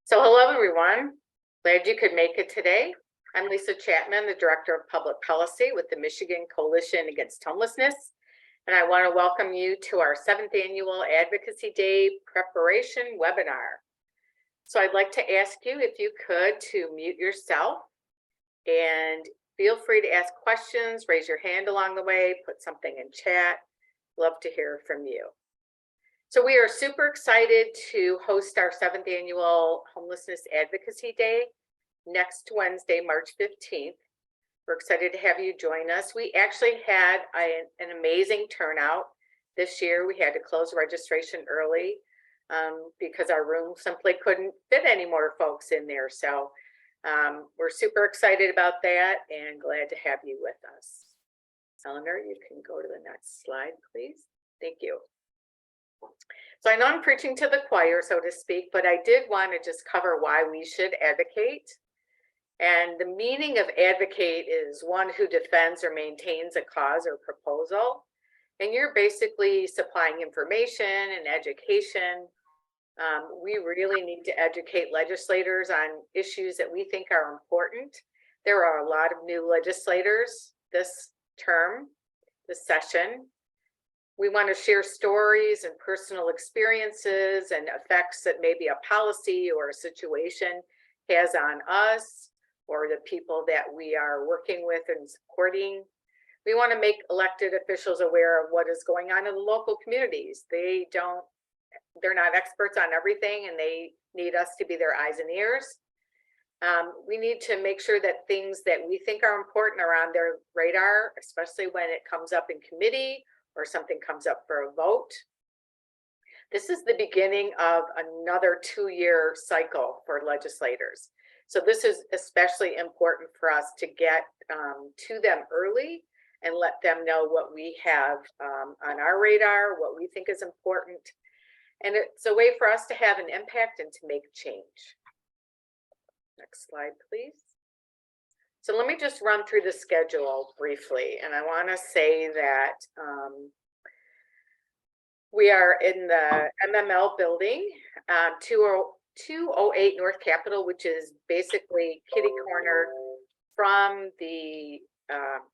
So hello, everyone. Glad you could make it today. I'm Lisa Chapman, the Director of Public Policy with the Michigan Coalition Against Homelessness. And I want to welcome you to our 7th Annual Advocacy Day Preparation Webinar. So I'd like to ask you, if you could, to mute yourself and feel free to ask questions, raise your hand along the way, put something in chat. Love to hear from you. So we are super excited to host our 7th Annual Homelessness Advocacy Day next Wednesday, March 15th. We're excited to have you join us. We actually had an amazing turnout this year. We had to close registration early because our room simply couldn't fit any more folks in there. So we're super excited about that and glad to have you with us. Eleanor, you can go to the next slide, please. Thank you. So I know I'm preaching to the choir, so to speak, but I did want to just cover why we should advocate. And the meaning of advocate is one who defends or maintains a cause or proposal. And you're basically supplying information and education. We really need to educate legislators on issues that we think are important. There are a lot of new legislators this term, this session. We want to share stories and personal experiences and effects that maybe a policy or a situation has on us or the people that we are working with and supporting. We want to make elected officials aware of what is going on in the local communities. They're not experts on everything, and they need us to be their eyes and ears. We need to make sure that things that we think are important are on their radar, especially when it comes up in committee or something comes up for a vote. This is the beginning of another 2-year cycle for legislators. So this is especially important for us to get to them early and let them know what we have on our radar, what we think is important. And it's a way for us to have an impact and to make change. Next slide, please. So let me just run through the schedule briefly. And I want to say that we are in the MML building, 208 North Capitol, which is basically kitty corner from the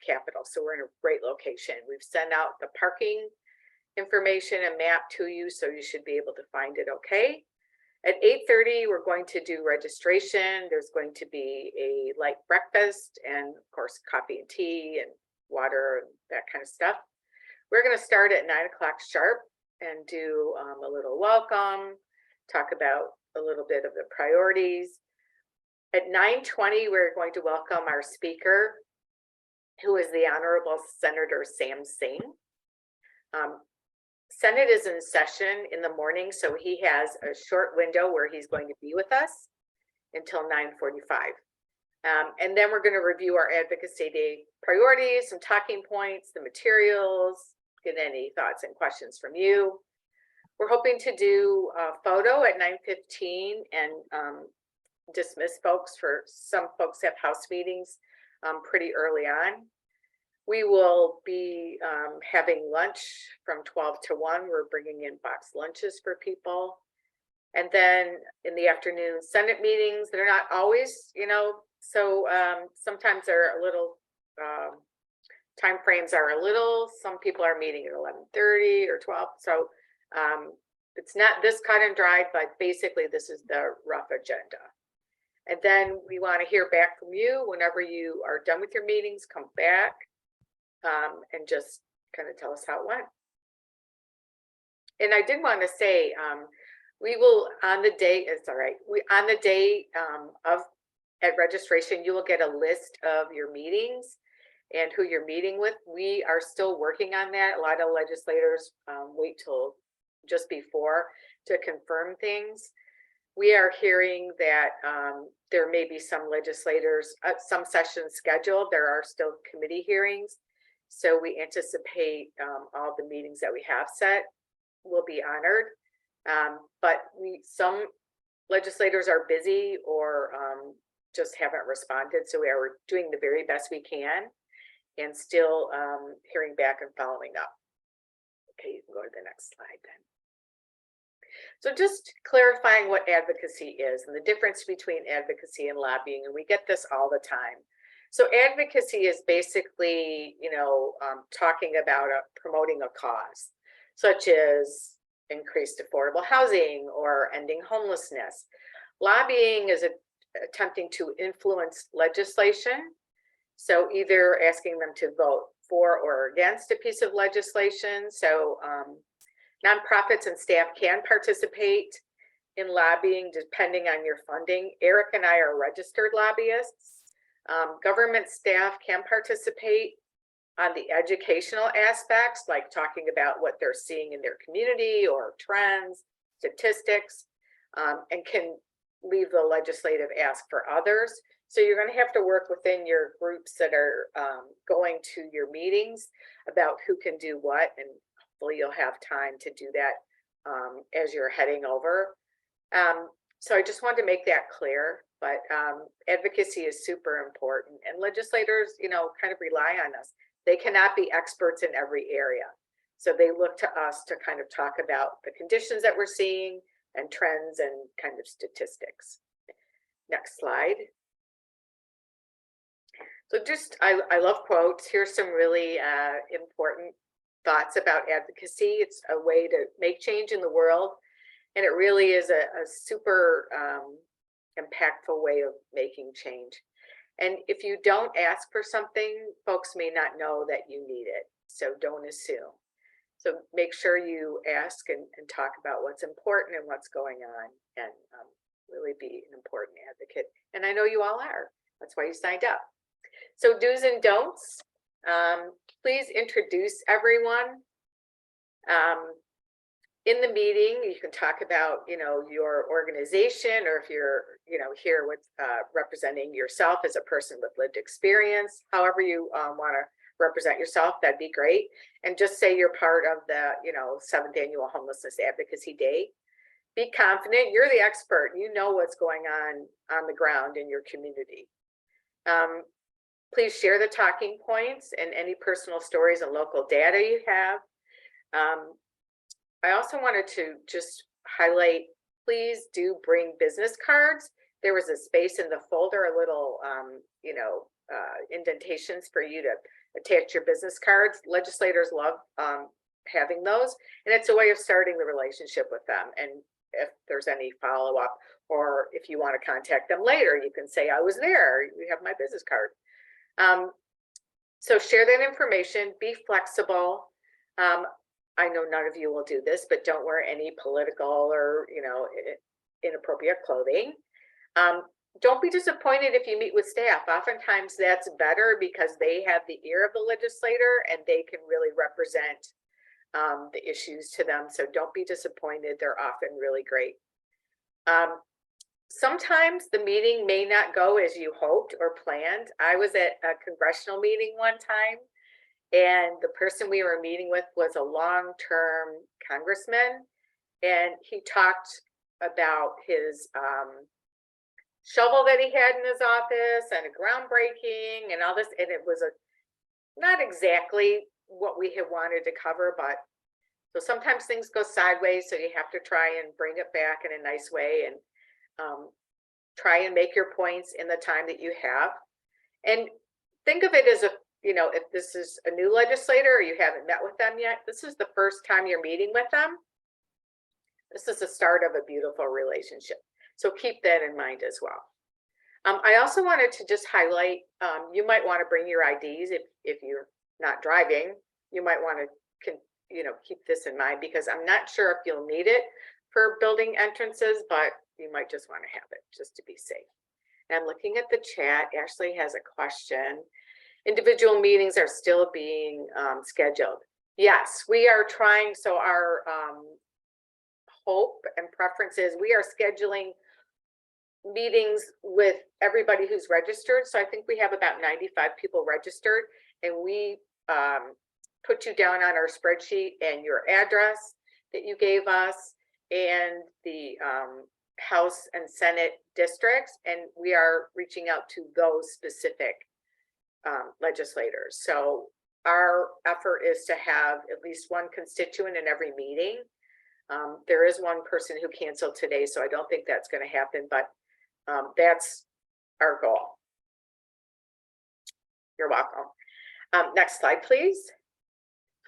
Capitol. So we're in a great location. We've sent out the parking information and map to you, so you should be able to find it okay. At 8:30, we're going to do registration. There's going to be a light breakfast and, of course, coffee and tea and water and that kind of stuff. We're going to start at 9 o'clock sharp and do a little welcome, talk about a little bit of the priorities. At 9:20, we're going to welcome our speaker, who is the Honorable Senator Sam Singh. Senate is in session in the morning, so he has a short window where he's going to be with us until 9:45. And then we're going to review our Advocacy Day priorities, some talking points, the materials, get any thoughts and questions from you. We're hoping to do a photo at 9:15 and dismiss folks. For some folks have house meetings pretty early on. We will be having lunch from 12 to 1. We're bringing in boxed lunches for people. And then in the afternoon, Senate meetings. They're not always, so sometimes they're a little, time frames are a little, some people are meeting at 11:30 or 12. So it's not this cut and dry, but basically this is the rough agenda. And then we want to hear back from you whenever you are done with your meetings. Come back and just kind of tell us how it went. And I did want to say, we will on the day, it's all right, on the day at registration, you will get a list of your meetings and who you're meeting with. We are still working on that. A lot of legislators wait till just before to confirm things. We are hearing that there may be some legislators, some sessions scheduled. There are still committee hearings. So we anticipate all the meetings that we have set will be honored. But some legislators are busy or just haven't responded. So we are doing the very best we can and still hearing back and following up. Okay, you can go to the next slide then. So just clarifying what advocacy is and the difference between advocacy and lobbying, and we get this all the time. So advocacy is basically, talking about promoting a cause, such as increased affordable housing or ending homelessness. Lobbying is attempting to influence legislation. So either asking them to vote for or against a piece of legislation. So nonprofits and staff can participate in lobbying depending on your funding. Eric and I are registered lobbyists. Government staff can participate on the educational aspects, like talking about what they're seeing in their community or trends, statistics, and can leave the legislative ask for others. So you're going to have to work within your groups that are going to your meetings about who can do what, and hopefully you'll have time to do that as you're heading over. So I just wanted to make that clear, but advocacy is super important, and legislators, kind of rely on us. They cannot be experts in every area. So they look to us to kind of talk about the conditions that we're seeing and trends and kind of statistics. Next slide. So just, I love quotes. Here's some really important thoughts about advocacy. It's a way to make change in the world. And it really is a super impactful way of making change. And if you don't ask for something, folks may not know that you need it. So don't assume. So make sure you ask and talk about what's important and what's going on, and really be an important advocate. And I know you all are. That's why you signed up. So do's and don'ts. Please introduce everyone. In the meeting, you can talk about, your organization, or if you're, here with representing yourself as a person with lived experience, however you want to represent yourself, that'd be great. And just say you're part of the, 7th Annual Homelessness Advocacy Day. Be confident, you're the expert, you know what's going on the ground in your community. Please share the talking points and any personal stories and local data you have. I also wanted to just highlight, please do bring business cards. There was a space in the folder, a little, indentations for you to attach your business cards. Legislators love having those, and it's a way of starting the relationship with them. And if there's any follow-up, or if you want to contact them later, you can say, I was there, you have my business card. So share that information, be flexible. I know none of you will do this, but don't wear any political or, inappropriate clothing. Don't be disappointed if you meet with staff. Oftentimes that's better because they have the ear of the legislator and they can really represent the issues to them. So don't be disappointed. They're often really great. Sometimes the meeting may not go as you hoped or planned. I was at a congressional meeting one time, and the person we were meeting with was a long-term congressman, and he talked about his shovel that he had in his office and a groundbreaking and all this, and it was not exactly what we had wanted to cover, but so sometimes things go sideways, so you have to try and bring it back in a nice way and try and make your points in the time that you have. And think of it as if this is a new legislator or you haven't met with them yet, this is the first time you're meeting with them. This is the start of a beautiful relationship. So keep that in mind as well. I also wanted to just highlight, you might want to bring your IDs if you're not driving. You might want to keep this in mind, because I'm not sure if you'll need it for building entrances, but you might just want to have it just to be safe. And I'm looking at the chat. Ashley has a question. Individual meetings are still being scheduled. Yes, we are trying. So our hope and preference is we are scheduling meetings with everybody who's registered. So I think we have about 95 people registered, and we put you down on our spreadsheet and your address that you gave us and the House and Senate districts, and we are reaching out to those specific legislators. So our effort is to have at least one constituent in every meeting. There is one person who canceled today, so I don't think that's going to happen, but that's our goal. You're welcome. Next slide, please.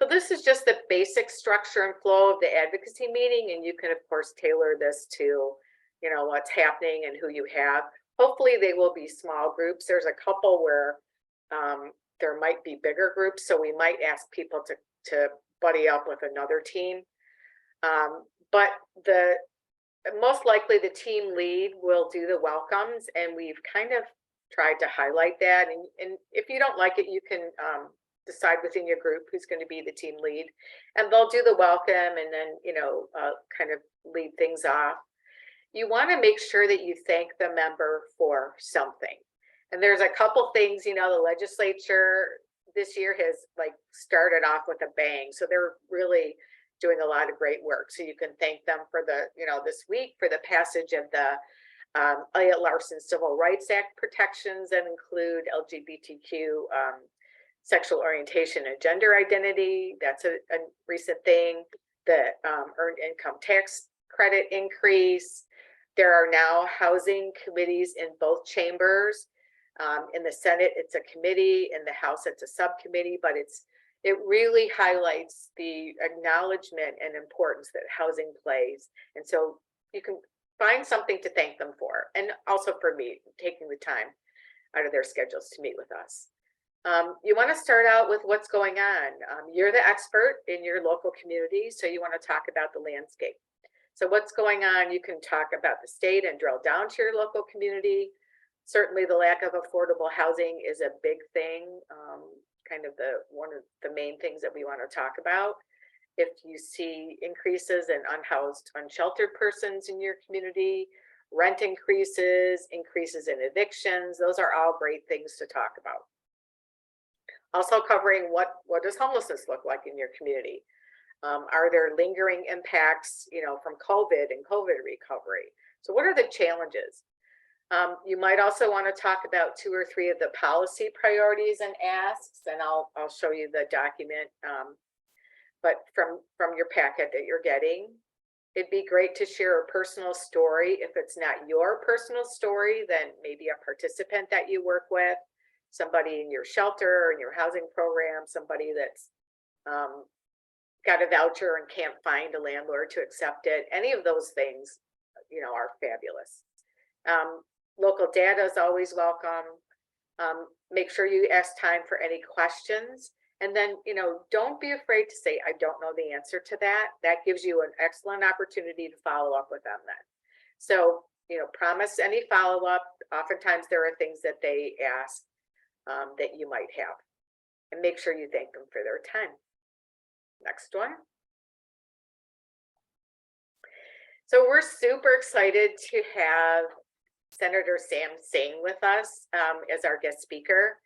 So this is just the basic structure and flow of the advocacy meeting, and you can, of course, tailor this to, you know, what's happening and who you have. Hopefully they will be small groups. There's a couple where there might be bigger groups, so we might ask people to buddy up with another team. But most likely the team lead will do the welcomes, and we've kind of tried to highlight that. And if you don't like it, you can decide within your group who's going to be the team lead, and they'll do the welcome and then, you know, kind of lead things off. You want to make sure that you thank the member for something. And there's a couple things, you know, the legislature this year has like started off with a bang. So they're really doing a lot of great work. So you can thank them for the, you know, this week for the passage of the Elliott Larson Civil Rights Act protections that include LGBTQ sexual orientation and gender identity. That's a recent thing. The earned income tax credit increase. There are now housing committees in both chambers. In the Senate, it's a committee. In the House, it's a subcommittee, but it really highlights the acknowledgement and importance that housing plays. And so you can find something to thank them for, and also for me, taking the time out of their schedules to meet with us. You want to start out with what's going on. You're the expert in your local community, so you want to talk about the landscape. So what's going on? You can talk about the state and drill down to your local community. Certainly the lack of affordable housing is a big thing, kind of one of the main things that we want to talk about. If you see increases in unhoused, unsheltered persons in your community, rent increases, increases in evictions, those are all great things to talk about. Also covering what does homelessness look like in your community? Are there lingering impacts, you know, from COVID and COVID recovery? So what are the challenges? You might also want to talk about 2 or 3 of the policy priorities and asks, and I'll show you the document, but from your packet that you're getting. It'd be great to share a personal story. If it's not your personal story, then maybe a participant that you work with, somebody in your shelter or in your housing program, somebody that's got a voucher and can't find a landlord to accept it. Any of those things, you know, are fabulous. Local data is always welcome. Make sure you ask time for any questions. And then, you know, don't be afraid to say, I don't know the answer to that. That gives you an excellent opportunity to follow up with them then. So, you know, promise any follow-up. Oftentimes there are things that they ask that you might have. And make sure you thank them for their time. Next one. So we're super excited to have Senator Sam Singh with us as our guest speaker.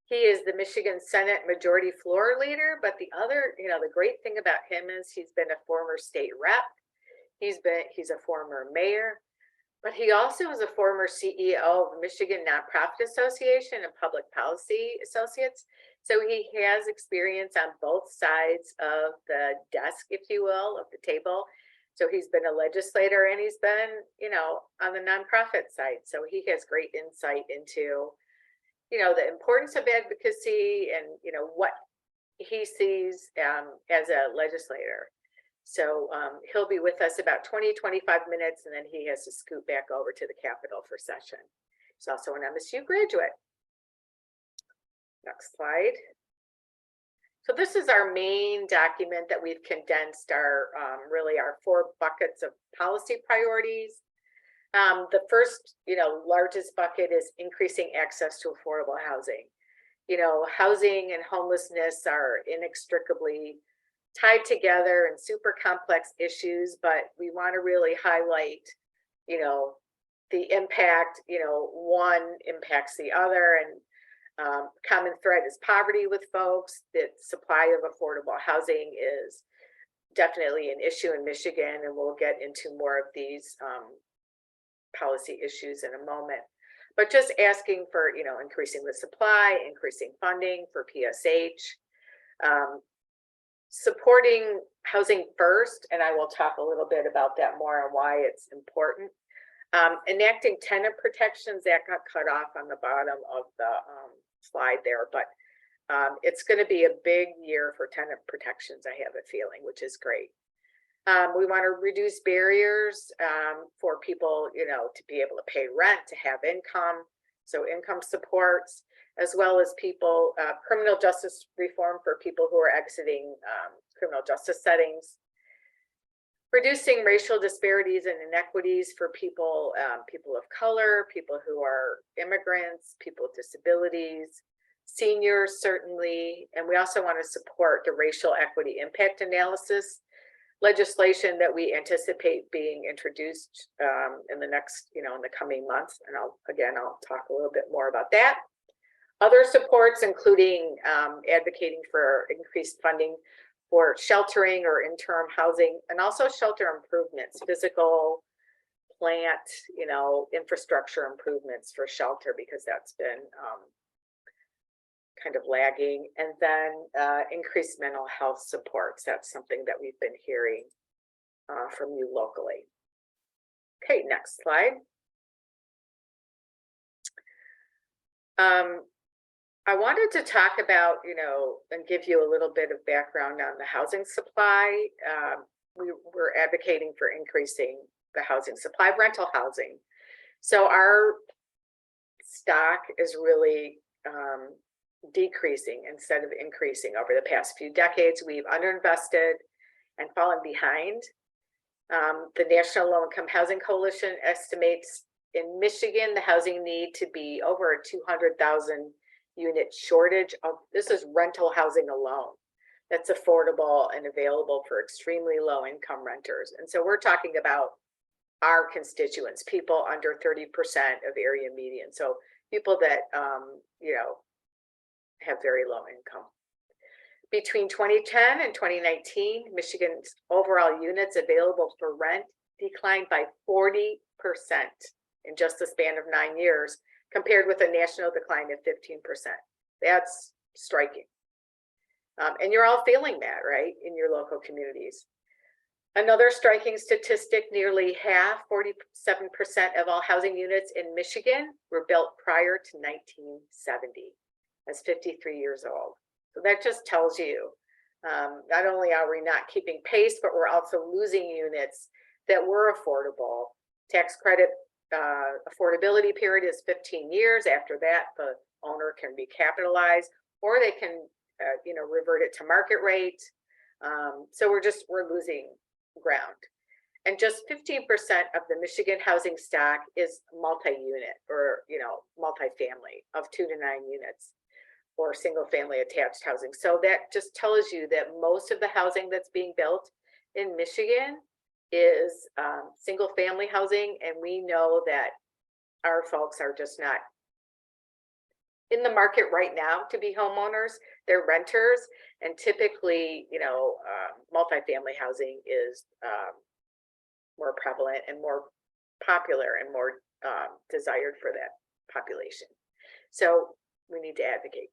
He is the Michigan Senate Majority Floor Leader, but the other, you know, the great thing about him is he's been a former state rep. He's a former mayor, but he also is a former CEO of Michigan Nonprofit Association and Public Policy Associates. So he has experience on both sides of the desk, if you will, of the table. So he's been a legislator and he's been, you know, on the nonprofit side. So he has great insight into, you know, the importance of advocacy and, you know, what he sees as a legislator. So he'll be with us about 20-25 minutes, and then he has to scoot back over to the Capitol for session. He's also an MSU graduate. Next slide. So this is our main document that we've condensed our really our 4 buckets of policy priorities. The first, you know, largest bucket is increasing access to affordable housing. You know, housing and homelessness are inextricably tied together and super complex issues, but we want to really highlight, you know, the impact, you know, one impacts the other, and common thread is poverty with folks. The supply of affordable housing is definitely an issue in Michigan, and we'll get into more of these policy issues in a moment. But just asking for, you know, increasing the supply, increasing funding for PSH. Supporting housing first, and I will talk a little bit about that more and why it's important. Enacting tenant protections, that got cut off on the bottom of the slide there, but it's going to be a big year for tenant protections, I have a feeling, which is great. We want to reduce barriers for people, to be able to pay rent, to have income, so income supports, as well as people, criminal justice reform for people who are exiting criminal justice settings. Reducing racial disparities and inequities for people, people of color, people who are immigrants, people with disabilities, seniors certainly, and we also want to support the racial equity impact analysis legislation that we anticipate being introduced in the next, in the coming months. And I'll talk a little bit more about that. Other supports, including advocating for increased funding for sheltering or interim housing, and also shelter improvements, physical, plant, infrastructure improvements for shelter, because that's been kind of lagging. And then increased mental health supports. That's something that we've been hearing from you locally. Okay, next slide. I wanted to talk about, and give you a little bit of background on the housing supply. We're advocating for increasing the housing supply, rental housing. So our stock is really decreasing instead of increasing over the past few decades. We've underinvested and fallen behind. The National Low Income Housing Coalition estimates in Michigan the housing need to be over a 200,000 unit shortage of, this is rental housing alone, that's affordable and available for extremely low income renters. And so we're talking about our constituents, people under 30% of area median, so people that have very low income. Between 2010 and 2019, Michigan's overall units available for rent declined by 40% in just the span of 9 years, compared with a national decline of 15%. That's striking. And you're all feeling that, right, in your local communities. Another striking statistic, nearly half, 47% of all housing units in Michigan were built prior to 1970. That's 53 years old. So that just tells you, not only are we not keeping pace, but we're also losing units that were affordable. Tax credit affordability period is 15 years. After that, the owner can recapitalize, or they can, revert it to market rate. So we're losing ground. And just 15% of the Michigan housing stock is multi-unit or, multifamily of 2 to 9 units or single family attached housing. So that just tells you that most of the housing that's being built in Michigan is single family housing, and we know that our folks are just not in the market right now to be homeowners. They're renters, and typically, multifamily housing is more prevalent and more popular and more desired for that population. So we need to advocate.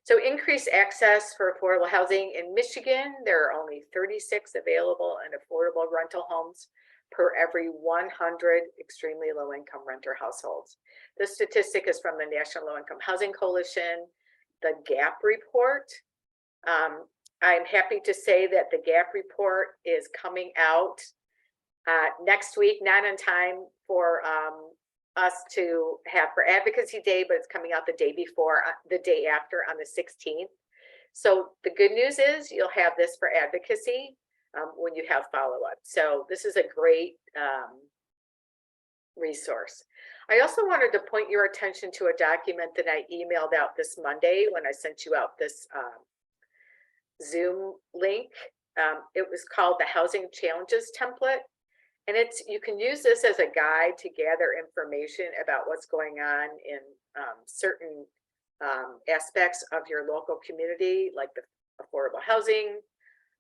So increased access for affordable housing in Michigan. There are only 36 available and affordable rental homes per every 100 extremely low income renter households. This statistic is from the National Low Income Housing Coalition, the GAP report. I'm happy to say that the GAP report is coming out next week, not in time for us to have for Advocacy Day, but it's coming out the day before, the day after, on the 16th. So the good news is you'll have this for advocacy when you have follow-up. So this is a great resource. I also wanted to point your attention to a document that I emailed out this Monday when I sent you out this Zoom link. It was called the Housing Challenges Template. And you can use this as a guide to gather information about what's going on in certain aspects of your local community, like the affordable housing,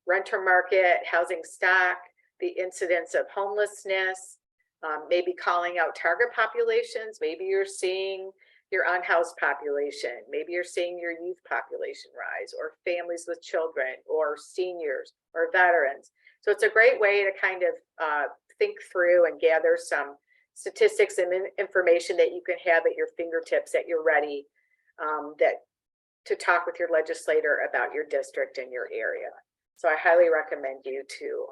renter market, housing stock, the incidence of homelessness, maybe calling out target populations. Maybe you're seeing your unhoused population. Maybe you're seeing your youth population rise, or families with children, or seniors, or veterans. So it's a great way to kind of think through and gather some statistics and information that you can have at your fingertips at your ready, that to talk with your legislator about your district and your area. So I highly recommend you to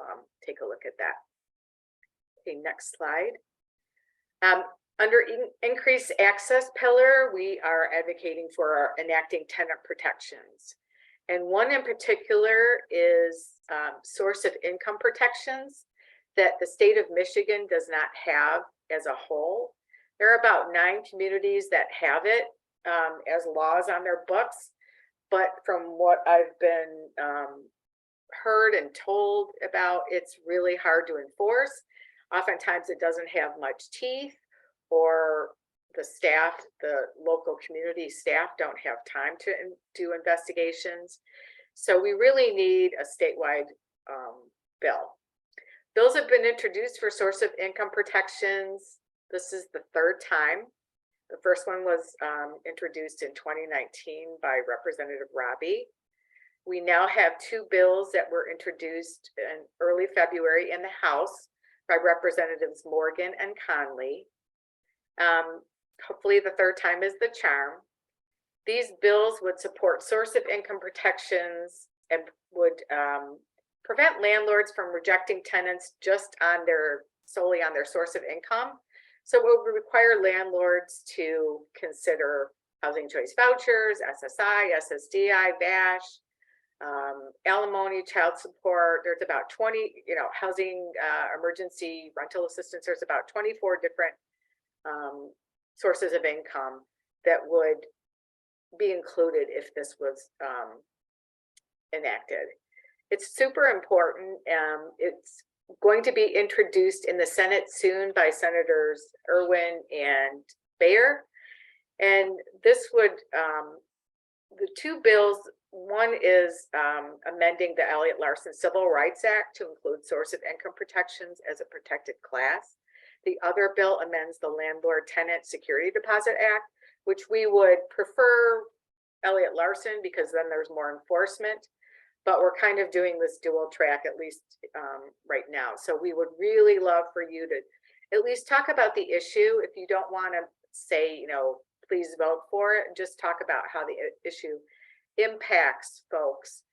take a look at that. Okay, next slide. Under increased access pillar, we are advocating for enacting tenant protections. And one in particular is source of income protections that the state of Michigan does not have as a whole. There are about 9 communities that have it as laws on their books, but from what I've been heard and told about, it's really hard to enforce. Oftentimes it doesn't have much teeth, or the staff, the local community staff don't have time to do investigations. So we really need a statewide bill. Bills have been introduced for source of income protections. This is the 3rd time. The first one was introduced in 2019 by Representative Robbie. We now have 2 bills that were introduced in early February in the House by Representatives Morgan and Conley. Hopefully the 3rd time is the charm. These bills would support source of income protections and would prevent landlords from rejecting tenants just on solely on their source of income. So it would require landlords to consider housing choice vouchers, SSI, SSDI, VASH, alimony, child support. There's about 20, housing emergency rental assistance. There's about 24 different sources of income that would be included if this was enacted. It's super important. It's going to be introduced in the Senate soon by Senators Irwin and Bayer. And this would, the 2 bills, one is amending the Elliott Larson Civil Rights Act to include source of income protections as a protected class. The other bill amends the Landlord Tenant Security Deposit Act, which we would prefer Elliott Larson because then there's more enforcement, but we're kind of doing this dual track, at least right now. So we would really love for you to at least talk about the issue. If you don't want to say, please vote for it, just talk about how the issue impacts folks.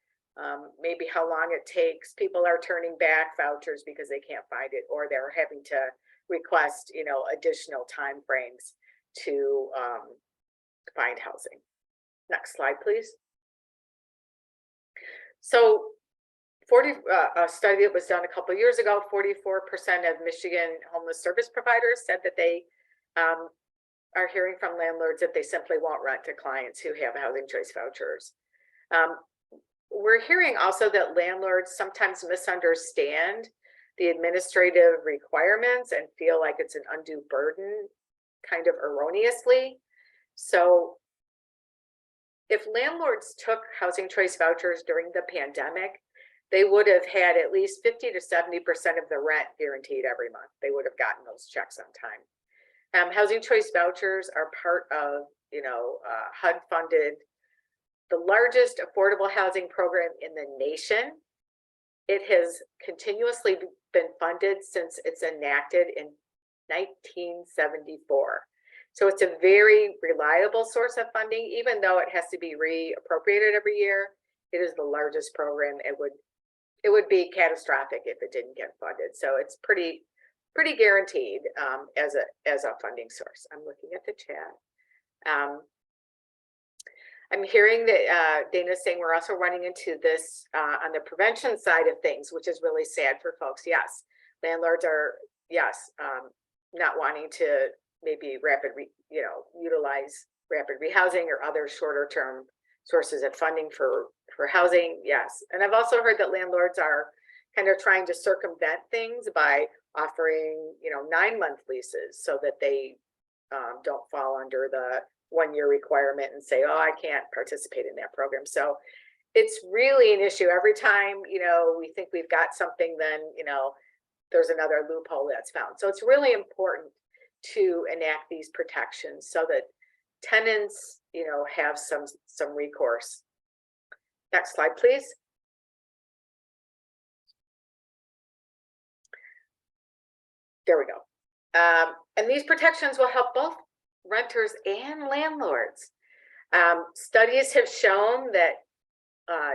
Maybe how long it takes. People are turning back vouchers because they can't find it, or they're having to request, additional time frames to find housing. Next slide, please. So a study that was done a couple of years ago, 44% of Michigan homeless service providers said that they are hearing from landlords that they simply won't rent to clients who have housing choice vouchers. We're hearing also that landlords sometimes misunderstand the administrative requirements and feel like it's an undue burden, kind of erroneously. So if landlords took housing choice vouchers during the pandemic, they would have had at least 50 to 70% of the rent guaranteed every month. They would have gotten those checks on time. Housing choice vouchers are part of, HUD funded, the largest affordable housing program in the nation. It has continuously been funded since it's enacted in 1974. So it's a very reliable source of funding, even though it has to be reappropriated every year. It is the largest program. It would be catastrophic if it didn't get funded. So it's pretty guaranteed as a funding source. I'm looking at the chat. I'm hearing that Dana's saying we're also running into this on the prevention side of things, which is really sad for folks. Yes, landlords are not wanting to maybe utilize rapid rehousing or other shorter term sources of funding for housing. Yes, and I've also heard that landlords are kind of trying to circumvent things by offering 9-month leases so that they don't fall under the 1-year requirement and say, oh, I can't participate in that program. So it's really an issue. Every time we think we've got something, then there's another loophole that's found. So it's really important to enact these protections so that tenants, have some recourse. Next slide, please. There we go. And these protections will help both renters and landlords. Studies have shown that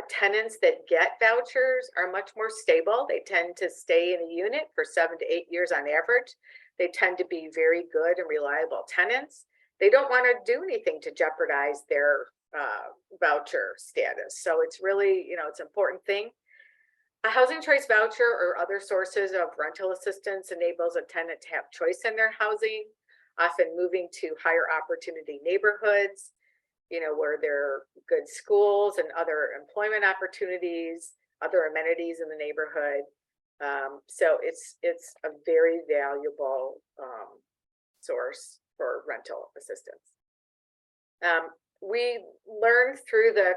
tenants that get vouchers are much more stable. They tend to stay in a unit for 7 to 8 years on average. They tend to be very good and reliable tenants. They don't want to do anything to jeopardize their voucher status. So it's really, it's an important thing. A housing choice voucher or other sources of rental assistance enables a tenant to have choice in their housing, often moving to higher opportunity neighborhoods, where there are good schools and other employment opportunities, other amenities in the neighborhood. So it's a very valuable source for rental assistance. We learned through the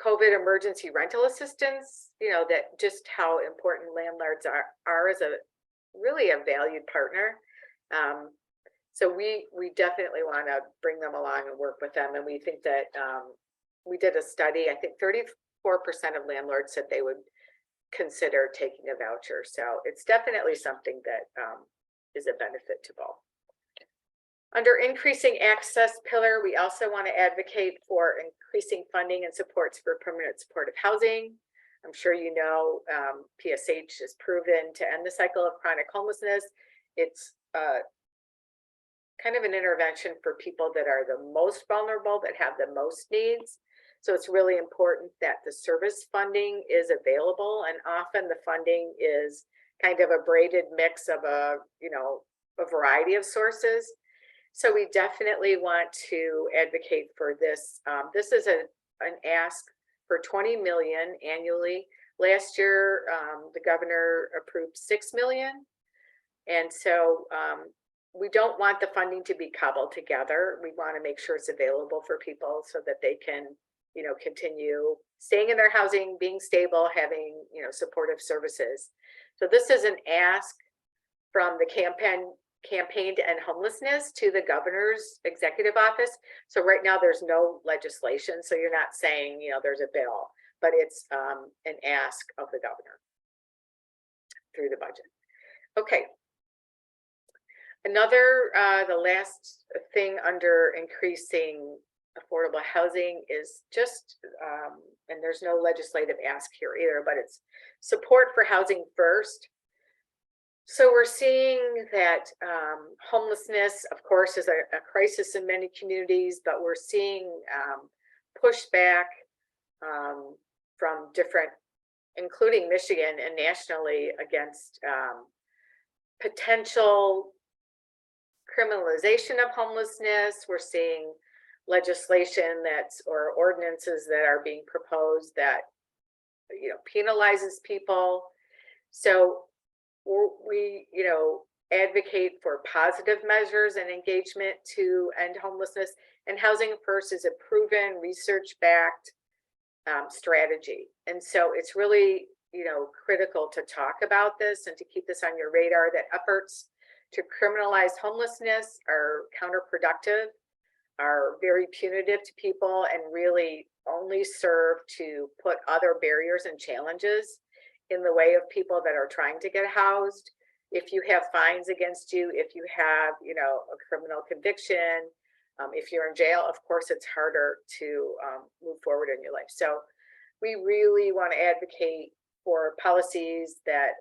COVID emergency rental assistance, that just how important landlords are as really a valued partner. So we definitely want to bring them along and work with them. And we think that we did a study, I think 34% of landlords said they would consider taking a voucher. So it's definitely something that is a benefit to both. Under increasing access pillar, we also want to advocate for increasing funding and supports for permanent supportive housing. I'm sure PSH is proven to end the cycle of chronic homelessness. It's kind of an intervention for people that are the most vulnerable, that have the most needs. So it's really important that the service funding is available, and often the funding is kind of a braided mix of a variety of sources. So we definitely want to advocate for this. This is an ask for $20 million annually. Last year, the governor approved $6 million. And so we don't want the funding to be cobbled together. We want to make sure it's available for people so that they can, continue staying in their housing, being stable, having, supportive services. So this is an ask from the campaign to end homelessness to the governor's executive office. So right now there's no legislation. So you're not saying, there's a bill, but it's an ask of the governor through the budget. Okay. Another, the last thing under increasing affordable housing is just, and there's no legislative ask here either, but it's support for housing first. So we're seeing that homelessness, of course, is a crisis in many communities, but we're seeing pushback from different, including Michigan and nationally, against potential criminalization of homelessness. We're seeing legislation or ordinances that are being proposed that penalizes people. So we advocate for positive measures and engagement to end homelessness, and Housing First is a proven research-backed strategy. And so it's really critical to talk about this and to keep this on your radar, that efforts to criminalize homelessness are counterproductive, are very punitive to people, and really only serve to put other barriers and challenges in the way of people that are trying to get housed. If you have fines against you, if you have, a criminal conviction, if you're in jail, of course, it's harder to move forward in your life. So we really want to advocate for policies that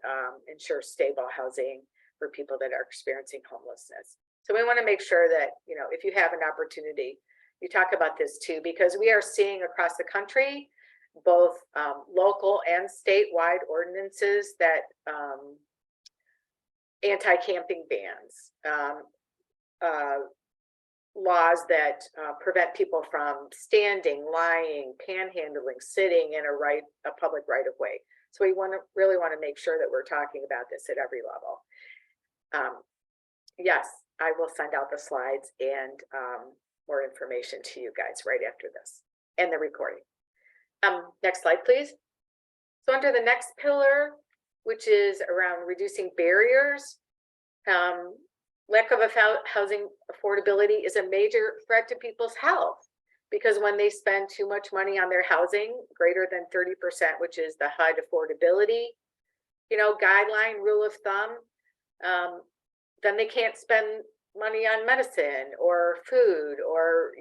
ensure stable housing for people that are experiencing homelessness. So we want to make sure that, if you have an opportunity, you talk about this too, because we are seeing across the country both local and statewide ordinances that anti-camping bans, laws that prevent people from standing, lying, panhandling, sitting in a public right of way. So we really want to make sure that we're talking about this at every level. Yes, I will send out the slides and more information to you guys right after this and the recording. Next slide, please. So under the next pillar, which is around reducing barriers, lack of housing affordability is a major threat to people's health, because when they spend too much money on their housing, greater than 30%, which is the HUD affordability, guideline rule of thumb, then they can't spend money on medicine or food or,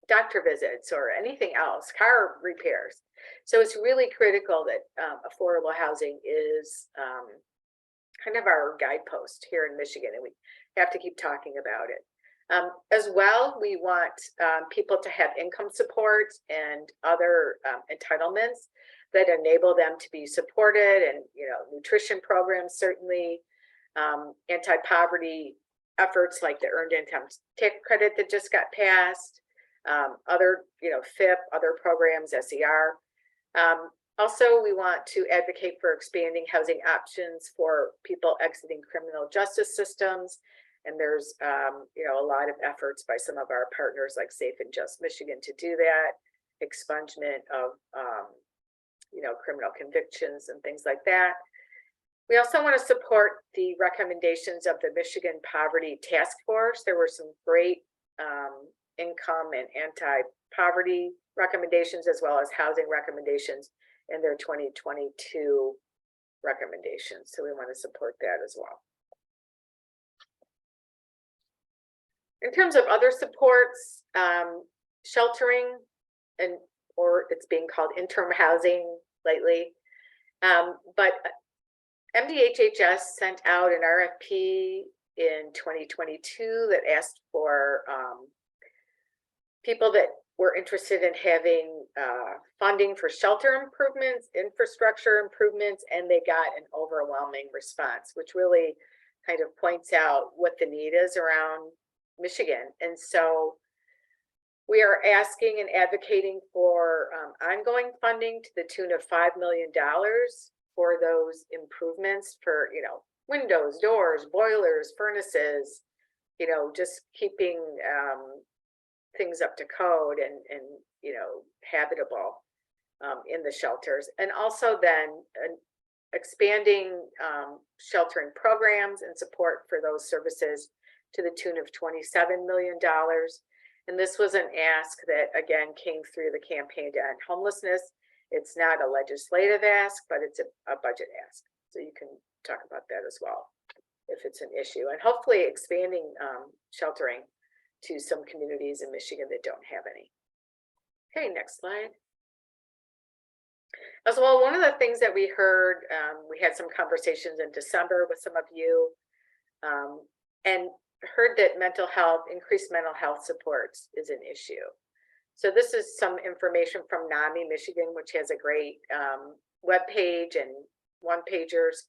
doctor visits or anything else, car repairs. So it's really critical that affordable housing is kind of our guidepost here in Michigan, and we have to keep talking about it. As well, we want people to have income support and other entitlements that enable them to be supported, and nutrition programs, certainly anti-poverty efforts like the earned income tax credit that just got passed, other FIP, other programs, SER. Also, we want to advocate for expanding housing options for people exiting criminal justice systems. And there's, a lot of efforts by some of our partners like Safe and Just Michigan to do that, expungement of, criminal convictions and things like that. We also want to support the recommendations of the Michigan Poverty Task Force. There were some great income and anti-poverty recommendations, as well as housing recommendations in their 2022 recommendations. So we want to support that as well. In terms of other supports, sheltering, or it's being called interim housing lately, but MDHHS sent out an RFP in 2022 that asked for people that were interested in having funding for shelter improvements, infrastructure improvements, and they got an overwhelming response, which really kind of points out what the need is around Michigan. And so we are asking and advocating for ongoing funding to the tune of $5 million for those improvements for, windows, doors, boilers, furnaces, just keeping things up to code and habitable in the shelters. And also then expanding sheltering programs and support for those services to the tune of $27 million. And this was an ask that, again, came through the Campaign to End Homelessness. It's not a legislative ask, but it's a budget ask. So you can talk about that as well if it's an issue. And hopefully expanding sheltering to some communities in Michigan that don't have any. Okay, next slide. As well, one of the things that we heard, we had some conversations in December with some of you, and heard that increased mental health supports is an issue. So this is some information from NAMI Michigan, which has a great webpage and one-pagers.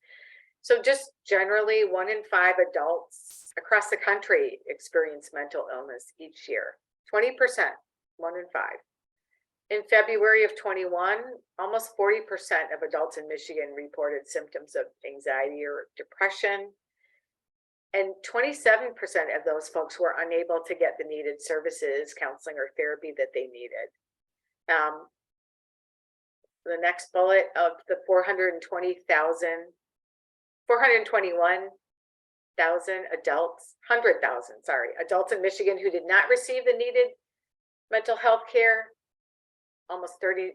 So just generally, 1 in 5 adults across the country experience mental illness each year. 20%, 1 in 5. In February of 21, almost 40% of adults in Michigan reported symptoms of anxiety or depression. And 27% of those folks were unable to get the needed services, counseling, or therapy that they needed. The next bullet, of the 421,000 adults, 100,000, adults in Michigan who did not receive the needed mental health care, almost 38%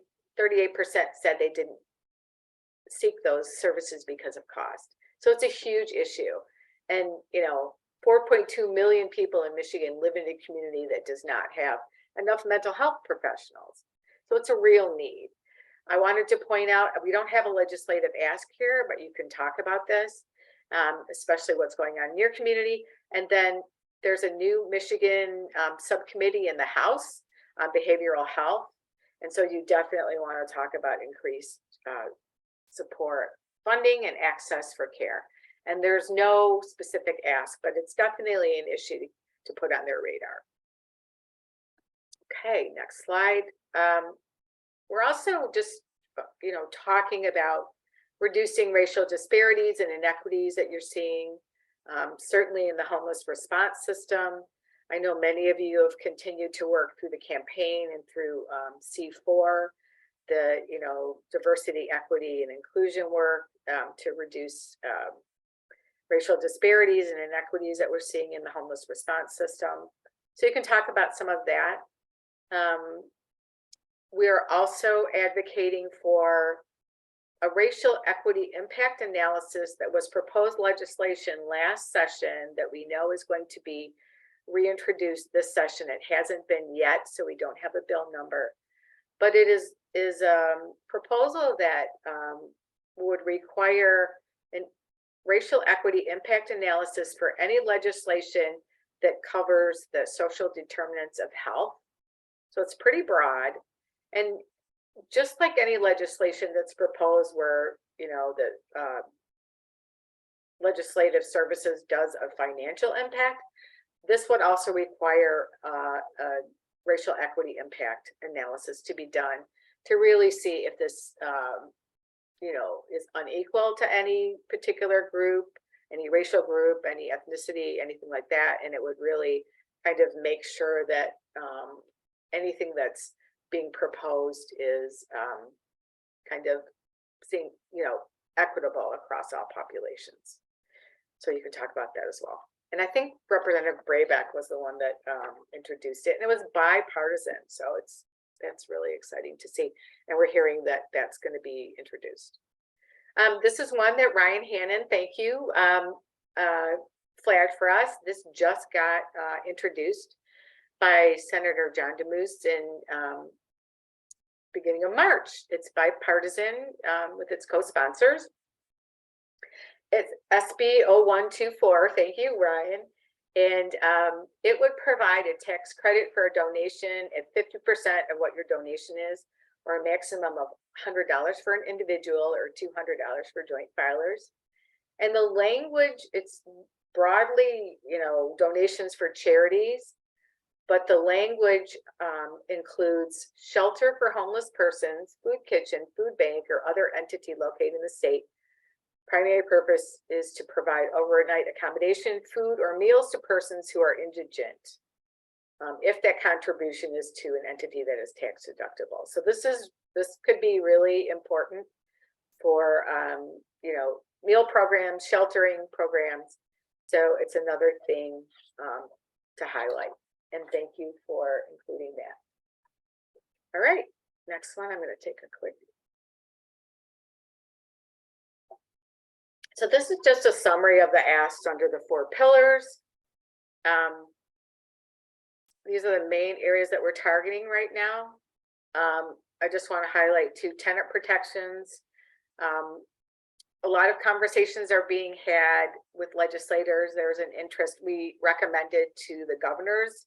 said they didn't seek those services because of cost. So it's a huge issue. And 4.2 million people in Michigan live in a community that does not have enough mental health professionals. So it's a real need. I wanted to point out, we don't have a legislative ask here, but you can talk about this, especially what's going on in your community. And then there's a new Michigan subcommittee in the House on behavioral health. And so you definitely want to talk about increased support, funding, and access for care. And there's no specific ask, but it's definitely an issue to put on their radar. Okay, next slide. We're also just, talking about reducing racial disparities and inequities that you're seeing, certainly in the homeless response system. I know many of you have continued to work through the campaign and through C4, the diversity, equity, and inclusion work to reduce racial disparities and inequities that we're seeing in the homeless response system. So you can talk about some of that. We are also advocating for a racial equity impact analysis that was proposed legislation last session that we know is going to be reintroduced this session. It hasn't been yet, so we don't have a bill number, but it is a proposal that would require an racial equity impact analysis for any legislation that covers the social determinants of health. So it's pretty broad. And just like any legislation that's proposed where, you know, the legislative services does a financial impact, this would also require a racial equity impact analysis to be done to really see if this, you know, is unequal to any particular group, any racial group, any ethnicity, anything like that. And it would really kind of make sure that anything that's being proposed is kind of seeing, you know, equitable across all populations. So you can talk about that as well. And I think Representative Brayback was the one that introduced it, and it was bipartisan. So that's really exciting to see. And we're hearing that that's going to be introduced. This is one that Ryan Hannon, thank you, flagged for us. This just got introduced by Senator John DeMoose in beginning of March. It's bipartisan with its co-sponsors. It's SB 0124, thank you, Ryan. And it would provide a tax credit for a donation at 50% of what your donation is, or a maximum of $100 for an individual or $200 for joint filers. And the language, it's broadly, you know, donations for charities, but the language includes shelter for homeless persons, food kitchen, food bank, or other entity located in the state. Primary purpose is to provide overnight accommodation, food, or meals to persons who are indigent, if that contribution is to an entity that is tax deductible. So this could be really important for you know, meal programs, sheltering programs. So it's another thing to highlight. And thank you for including that. All right, next one, I'm going to take a quick. So this is just a summary of the asks under the 4 pillars. These are the main areas that we're targeting right now. I just want to highlight 2 tenant protections. A lot of conversations are being had with legislators. There's an interest. We recommended to the governor's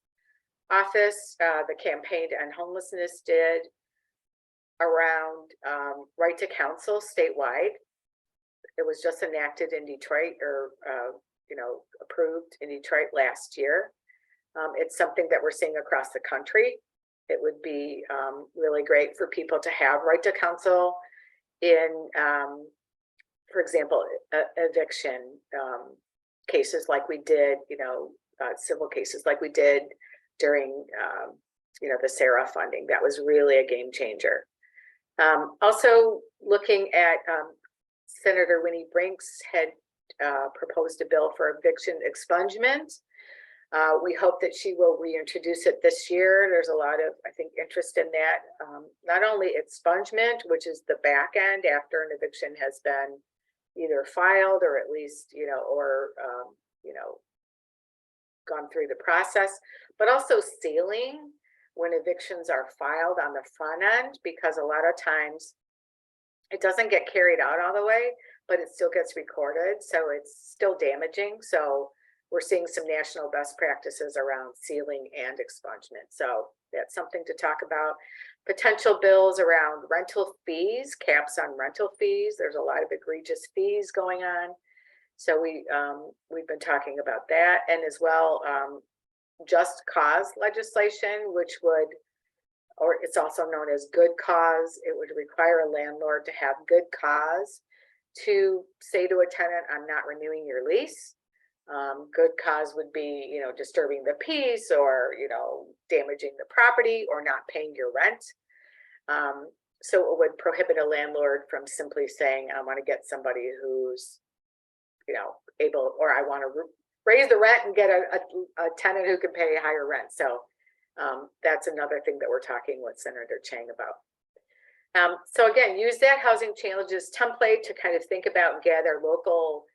office, the Campaign to End Homelessness did, around right to counsel statewide. It was just enacted in Detroit, or you know, approved in Detroit last year. It's something that we're seeing across the country. It would be really great for people to have right to counsel in, for example, eviction cases like we did, you know, civil cases like we did during, you know, the SARA funding. That was really a game changer. Also looking at Senator Winnie Brinks had proposed a bill for eviction expungement. We hope that she will reintroduce it this year. There's a lot of, I think, interest in that. Not only expungement, which is the back end after an eviction has been either filed or at least, you know, or, you know, gone through the process, but also sealing when evictions are filed on the front end, because a lot of times it doesn't get carried out all the way, but it still gets recorded. So it's still damaging. So we're seeing some national best practices around sealing and expungement. So that's something to talk about. Potential bills around rental fees, caps on rental fees. There's a lot of egregious fees going on. So we've been talking about that, and as well, just cause legislation, which would, or it's also known as good cause. It would require a landlord to have good cause to say to a tenant, I'm not renewing your lease. Good cause would be, you know, disturbing the peace, or, you know, damaging the property, or not paying your rent. So it would prohibit a landlord from simply saying, I want to get somebody who's able, or I want to raise the rent and get a tenant who can pay higher rent. So that's another thing that we're talking with Senator Chang about. So again, use that housing challenges template to kind of think about and gather local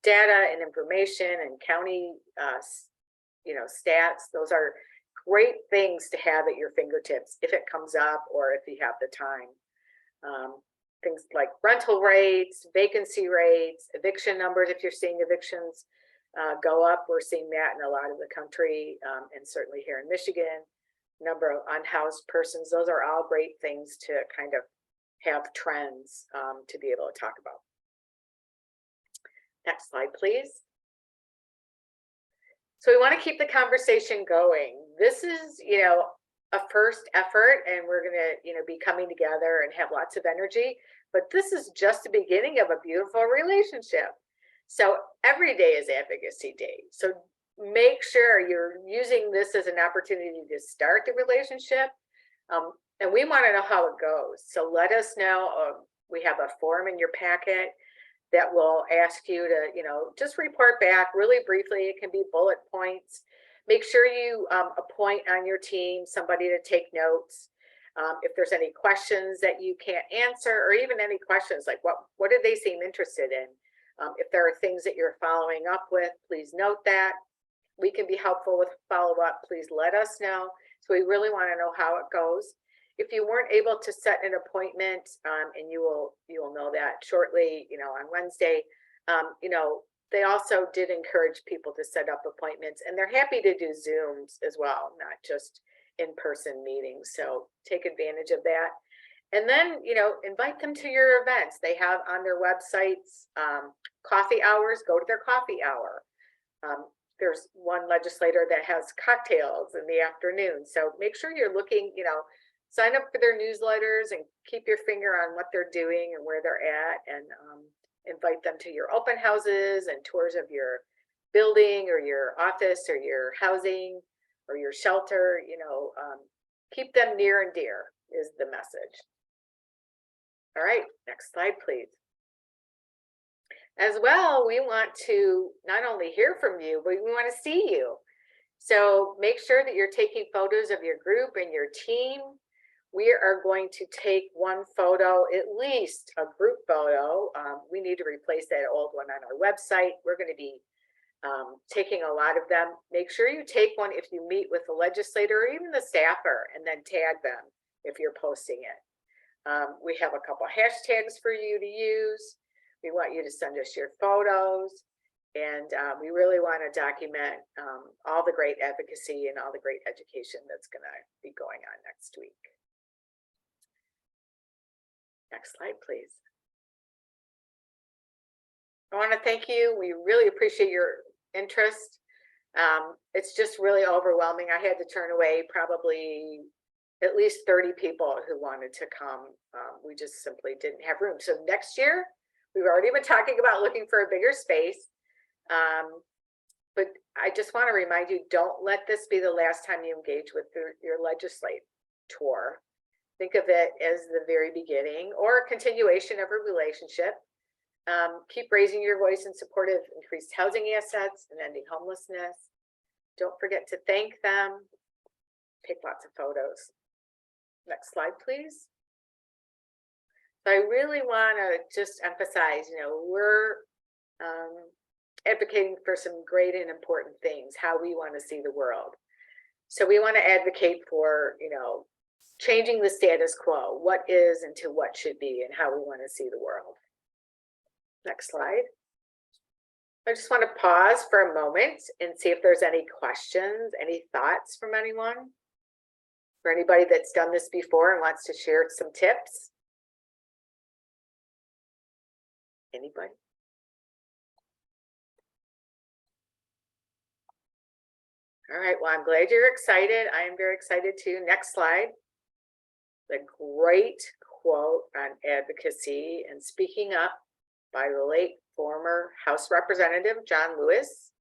data and information and county, stats. Those are great things to have at your fingertips if it comes up or if you have the time. Things like rental rates, vacancy rates, eviction numbers. If you're seeing evictions go up, we're seeing that in a lot of the country, and certainly here in Michigan. Number of unhoused persons. Those are all great things to kind of have trends to be able to talk about. Next slide, please. So we want to keep the conversation going. This is, a first effort, and we're going to, be coming together and have lots of energy. But this is just the beginning of a beautiful relationship. So every day is Advocacy Day. So make sure you're using this as an opportunity to start the relationship. And we want to know how it goes. So let us know. We have a form in your packet that will ask you to, just report back really briefly. It can be bullet points. Make sure you appoint on your team somebody to take notes. If there's any questions that you can't answer, or even any questions like what did they seem interested in? If there are things that you're following up with, please note that. We can be helpful with follow-up. Please let us know. So we really want to know how it goes. If you weren't able to set an appointment, and you will know that shortly, on Wednesday, they also did encourage people to set up appointments, and they're happy to do Zooms as well, not just in-person meetings. So take advantage of that. And then, invite them to your events. They have on their websites coffee hours. Go to their coffee hour. There's one legislator that has cocktails in the afternoon. So make sure you're looking, sign up for their newsletters and keep your finger on what they're doing and where they're at, and invite them to your open houses and tours of your building or your office or your housing or your shelter. Keep them near and dear is the message. All right, next slide, please. As well, we want to not only hear from you, but we want to see you. So make sure that you're taking photos of your group and your team. We are going to take one photo, at least a group photo. We need to replace that old one on our website. We're going to be taking a lot of them. Make sure you take one if you meet with the legislator or even the staffer, and then tag them if you're posting it. We have a couple hashtags for you to use. We want you to send us your photos, and we really want to document all the great advocacy and all the great education that's going to be going on next week. Next slide, please. I want to thank you. We really appreciate your interest. It's just really overwhelming. I had to turn away probably at least 30 people who wanted to come. We just simply didn't have room. So next year, we've already been talking about looking for a bigger space. But I just want to remind you, don't let this be the last time you engage with your legislator. Think of it as the very beginning or a continuation of a relationship. Keep raising your voice in support of increased housing assets and ending homelessness. Don't forget to thank them. Take lots of photos. Next slide, please. So I really want to just emphasize, we're advocating for some great and important things, how we want to see the world. So we want to advocate for, changing the status quo, what is into what should be, and how we want to see the world. Next slide. I just want to pause for a moment and see if there's any questions, any thoughts from anyone, or anybody that's done this before and wants to share some tips. Anybody? All right, well, I'm glad you're excited. I am very excited too. Next slide. The great quote on advocacy and speaking up by the late former House Representative John Lewis.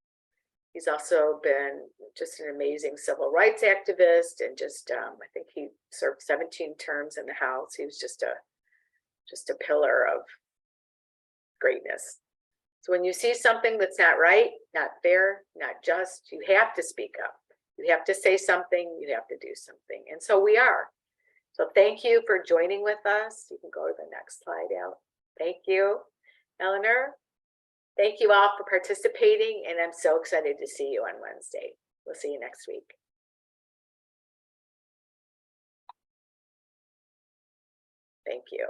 He's also been just an amazing civil rights activist, and just I think he served 17 terms in the House. He was just a pillar of greatness. So when you see something that's not right, not fair, not just, you have to speak up. You have to say something, you have to do something. And so we are. So thank you for joining with us. You can go to the next slide, Al. Thank you, Eleanor. Thank you all for participating, and I'm so excited to see you on Wednesday. We'll see you next week. Thank you.